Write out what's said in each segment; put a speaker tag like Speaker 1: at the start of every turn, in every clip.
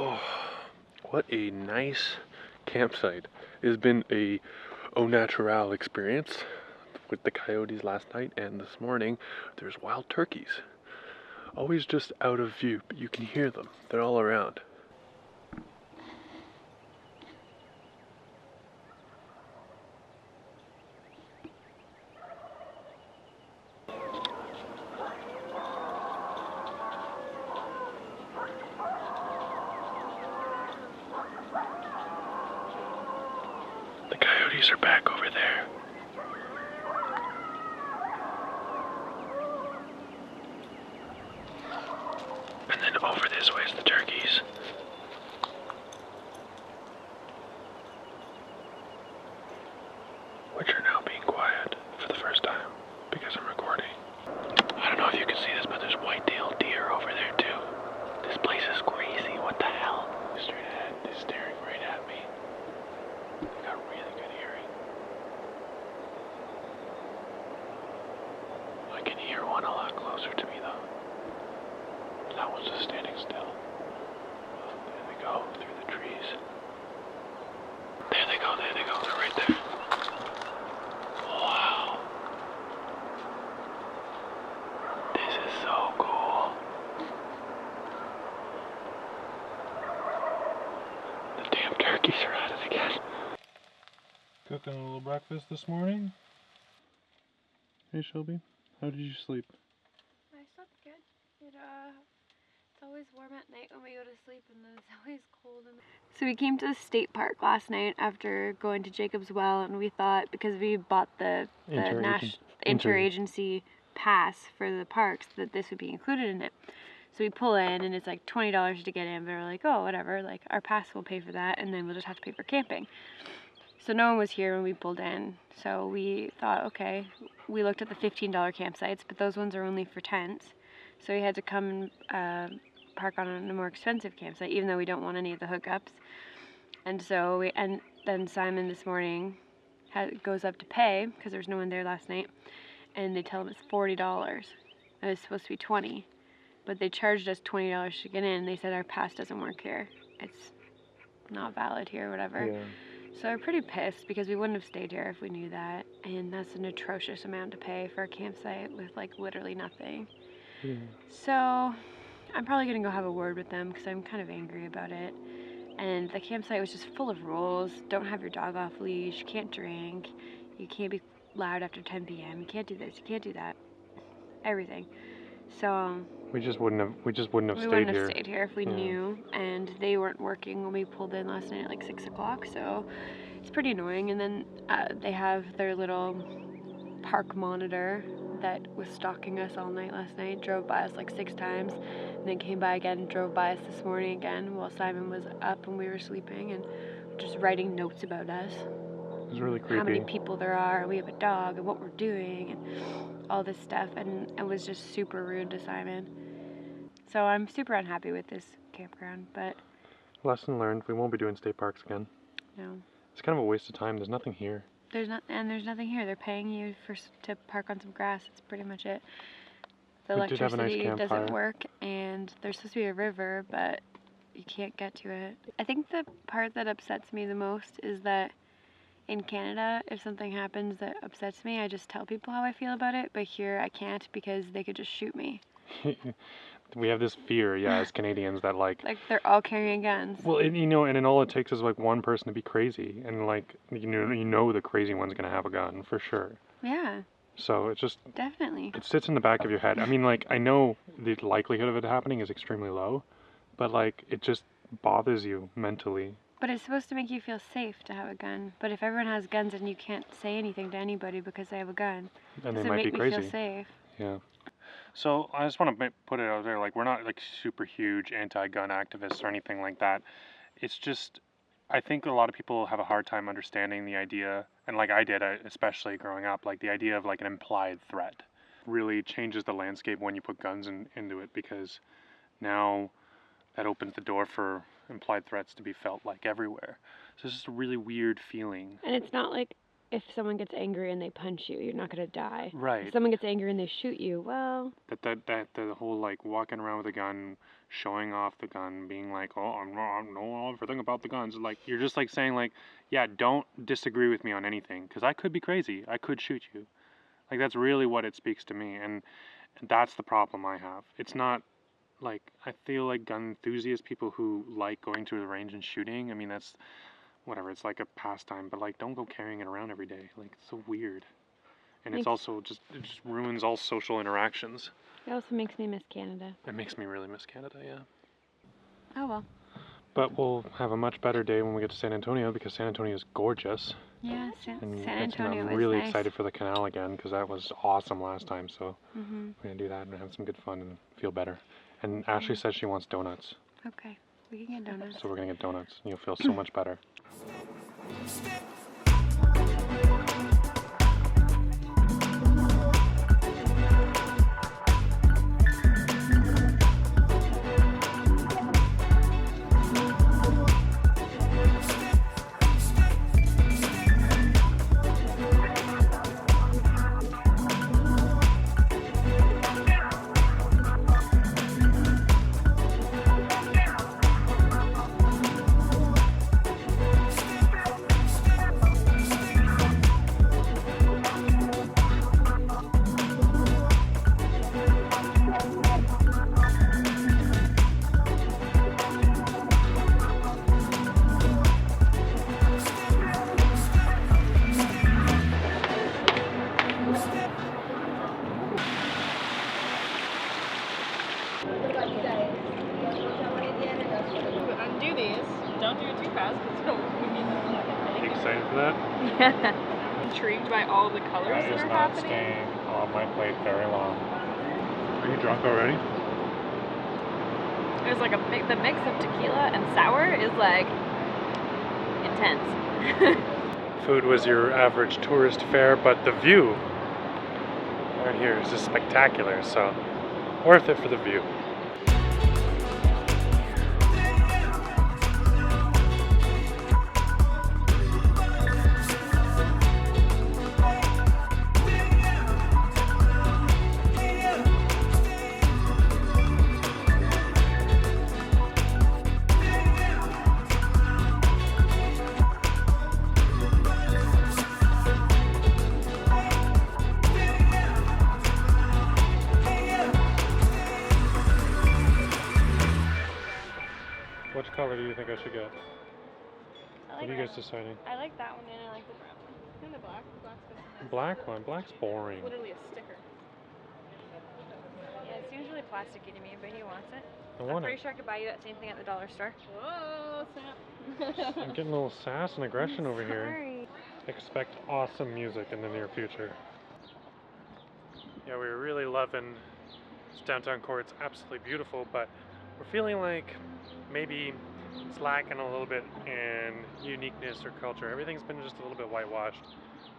Speaker 1: Oh, what a nice campsite. It has been a au naturel experience with the coyotes last night, and this morning there's wild turkeys. Always just out of view, but you can hear them. They're all around. The coyotes are back over there. And then over this way is the turkeys. Which are now being quiet for the first time because I'm recording. I don't know if you can see this, but there's white-tailed deer over there too. This place is crazy. What the hell? Straight ahead, they're staring right at me. I got really good hearing. I can hear one a lot closer to me though. That one's just standing still. Oh, there they go, through the trees. There they go, they're right there. Wow. This is so cool. The damn turkeys are at it again. Cooking a little breakfast this morning. Hey Shelby, how did you sleep?
Speaker 2: I slept good. It's always warm at night when we go to sleep, and then it's always cold. So we came to the state park last night after going to Jacob's Well, and we thought, because we bought the interagency pass for the parks, that this would be included in it. So we pull in, and it's like $20 to get in, but we're like, oh, whatever, like our pass will pay for that, and then we'll just have to pay for camping. So no one was here when we pulled in, so we thought, okay, we looked at the $15 campsites, but those ones are only for tents. So we had to come and park on a more expensive campsite, even though we don't want any of the hookups. And so then Simon this morning goes up to pay, because there was no one there last night, and they tell him it's $40. And it's supposed to be $20, but they charged us $20 to get in. They said our pass doesn't work here. It's not valid here, whatever.
Speaker 1: Yeah.
Speaker 2: So we're pretty pissed because we wouldn't have stayed here if we knew that. And that's an atrocious amount to pay for a campsite with like literally nothing.
Speaker 1: Yeah.
Speaker 2: So I'm probably going to go have a word with them because I'm kind of angry about it. And the campsite was just full of rules. Don't have your dog off leash. You can't drink. You can't be loud after 10 p.m. You can't do this. You can't do that. Everything. So
Speaker 1: We just wouldn't have
Speaker 2: stayed here if we knew, and they weren't working when we pulled in last night at like 6 o'clock, so it's pretty annoying. And then they have their little park monitor that was stalking us all night last night, drove by us like 6 times, and then came by again and drove by us this morning again while Simon was up and we were sleeping, and just writing notes about us.
Speaker 1: It was really creepy.
Speaker 2: How many people there are, and we have a dog, and what we're doing, and all this stuff, and it was just super rude to Simon. So I'm super unhappy with this campground, but...
Speaker 1: Lesson learned, we won't be doing state parks again.
Speaker 2: No.
Speaker 1: It's kind of a waste of time, there's nothing here.
Speaker 2: There's nothing here. They're paying you to park on some grass. That's pretty much it. The electricity doesn't work, and there's supposed to be a river, but you can't get to it. I think the part that upsets me the most is that in Canada, if something happens that upsets me, I just tell people how I feel about it, but here I can't because they could just shoot me.
Speaker 1: We have this fear, as Canadians, that like
Speaker 2: they're all carrying guns.
Speaker 1: Well, and then all it takes is like one person to be crazy, and like you know the crazy one's gonna have a gun for sure.
Speaker 2: Yeah.
Speaker 1: So it's just
Speaker 2: definitely
Speaker 1: it sits in the back of your head. I mean, like I know the likelihood of it happening is extremely low, but like it just bothers you mentally.
Speaker 2: But it's supposed to make you feel safe to have a gun. But if everyone has guns and you can't say anything to anybody because they have a gun,
Speaker 1: and
Speaker 2: does
Speaker 1: they
Speaker 2: it
Speaker 1: might
Speaker 2: make
Speaker 1: be
Speaker 2: me
Speaker 1: crazy.
Speaker 2: feel safe?
Speaker 1: Yeah. So I just want to put it out there, like we're not like super huge anti-gun activists or anything like that. It's just, I think a lot of people have a hard time understanding the idea, and like I did, especially growing up, like the idea of like an implied threat really changes the landscape when you put guns into it, because now that opens the door for implied threats to be felt like everywhere. So it's just a really weird feeling.
Speaker 2: And it's not like if someone gets angry and they punch you, you're not gonna die.
Speaker 1: Right.
Speaker 2: If someone gets angry and they shoot you, well.
Speaker 1: The whole like walking around with a gun, showing off the gun, being like, oh, I know everything about the guns. Like you're just like saying like, yeah, don't disagree with me on anything, because I could be crazy. I could shoot you. Like that's really what it speaks to me, and that's the problem I have. It's not like I feel like gun enthusiasts, people who like going to the range and shooting. I mean that's whatever. It's like a pastime, but like don't go carrying it around every day. Like it's so weird. And it's also just, it just ruins all social interactions.
Speaker 2: It also makes me miss Canada.
Speaker 1: It makes me really miss Canada, yeah.
Speaker 2: Oh well.
Speaker 1: But we'll have a much better day when we get to San Antonio, because San Antonio is gorgeous.
Speaker 2: Yeah, San
Speaker 1: And
Speaker 2: Antonio
Speaker 1: I'm
Speaker 2: is
Speaker 1: really
Speaker 2: nice.
Speaker 1: excited for the canal again, because that was awesome last time. So
Speaker 2: Mhm.
Speaker 1: we're going to do that and have some good fun and feel better. And Ashley says she wants donuts.
Speaker 2: Okay, we can get donuts.
Speaker 1: So we're going to get donuts, and you'll feel so much better.
Speaker 3: Undo these. Don't do it too fast because we need
Speaker 1: Are you excited for that?
Speaker 3: them. Intrigued by all the colors
Speaker 1: That
Speaker 3: that
Speaker 1: is
Speaker 3: are
Speaker 1: not
Speaker 3: happening.
Speaker 1: staying on my plate very long. Are you drunk already?
Speaker 3: There's like the mix of tequila and sour is like intense.
Speaker 1: Food was your average tourist fare, but the view right here is just spectacular, so worth it for the view. Which color do you think I should get? What are you guys deciding?
Speaker 3: I like that one and I like the brown one. And the black. The black's good.
Speaker 1: Black one. Black's boring.
Speaker 3: Literally a sticker.
Speaker 2: Yeah, it seems really plasticky to me, but he wants it.
Speaker 1: I
Speaker 2: I'm
Speaker 1: want
Speaker 2: pretty
Speaker 1: it.
Speaker 2: sure I could buy you that same thing at the dollar store.
Speaker 3: Whoa, snap.
Speaker 1: I'm getting a little sass and aggression over here.
Speaker 2: Sorry.
Speaker 1: Expect awesome music in the near future. Yeah, we were really loving this downtown core. It's absolutely beautiful, but we're feeling like maybe it's lacking a little bit in uniqueness or culture. Everything's been just a little bit whitewashed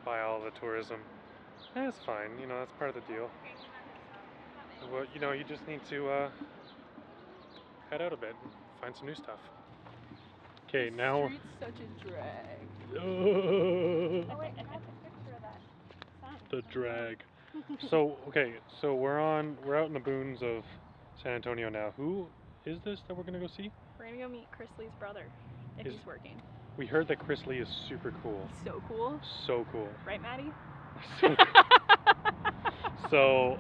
Speaker 1: by all the tourism. And it's fine, you know, that's part of the deal. Well, you know, you just need to head out a bit and find some new stuff. Okay, now.
Speaker 3: Street's such a drag.
Speaker 2: Oh wait, I have a picture of that sign.
Speaker 1: The drag. So okay, so we're out in the boons of San Antonio now. Who is this that we're gonna go see?
Speaker 3: We're gonna go meet Chris Lee's brother if
Speaker 1: Is-
Speaker 3: he's working.
Speaker 1: We heard that Chris Lee is super cool.
Speaker 3: So cool.
Speaker 1: So cool.
Speaker 3: Right, Maddie?
Speaker 1: So, so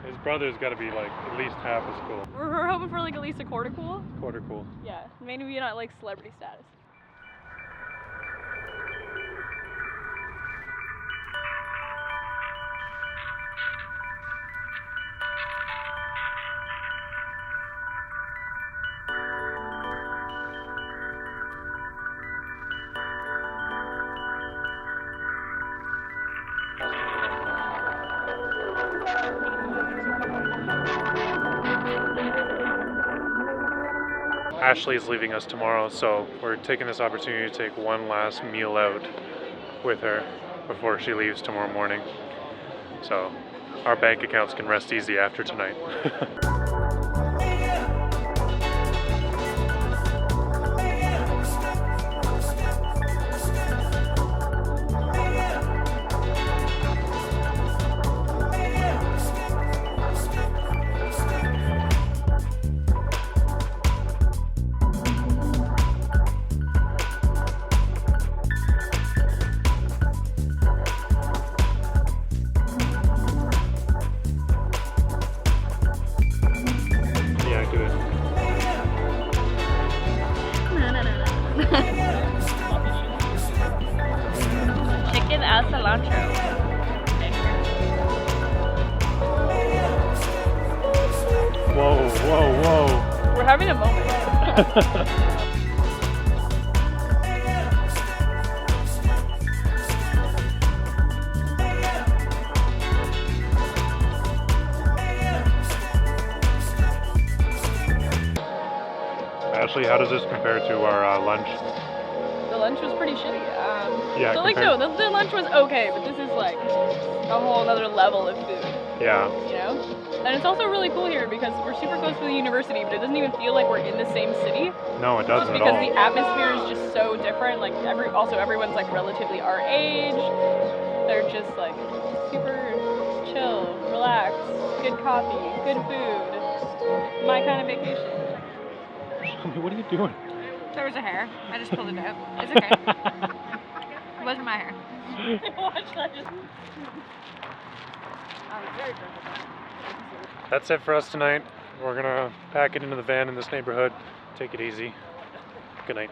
Speaker 1: his brother's got to be like at least half as cool.
Speaker 3: We're hoping for like at least a quarter cool.
Speaker 1: Quarter cool.
Speaker 3: Yeah, maybe not like celebrity status.
Speaker 1: Ashley's leaving us tomorrow, so we're taking this opportunity to take one last meal out with her before she leaves tomorrow morning. So our bank accounts can rest easy after tonight.
Speaker 3: having a moment.
Speaker 1: Ashley, how does this compare to our lunch?
Speaker 3: The lunch was pretty shitty.
Speaker 1: Yeah,
Speaker 3: So like no, the lunch was okay, but this is like a whole other level of food.
Speaker 1: Yeah.
Speaker 3: You know? And it's also really cool here because we're super close to the university, but it doesn't even feel like we're in the same city.
Speaker 1: No, it doesn't
Speaker 3: Just
Speaker 1: at all.
Speaker 3: because the atmosphere is just so different. Like everyone's like relatively our age. They're just like super chill, relaxed, good coffee, good food. My kind of vacation.
Speaker 1: Shelby, what are you doing?
Speaker 2: There was a hair. I just pulled it out. It's okay. It wasn't my hair.
Speaker 3: Watch that just.
Speaker 1: That's it for us tonight. We're gonna pack it into the van in this neighborhood. Take it easy. Good night.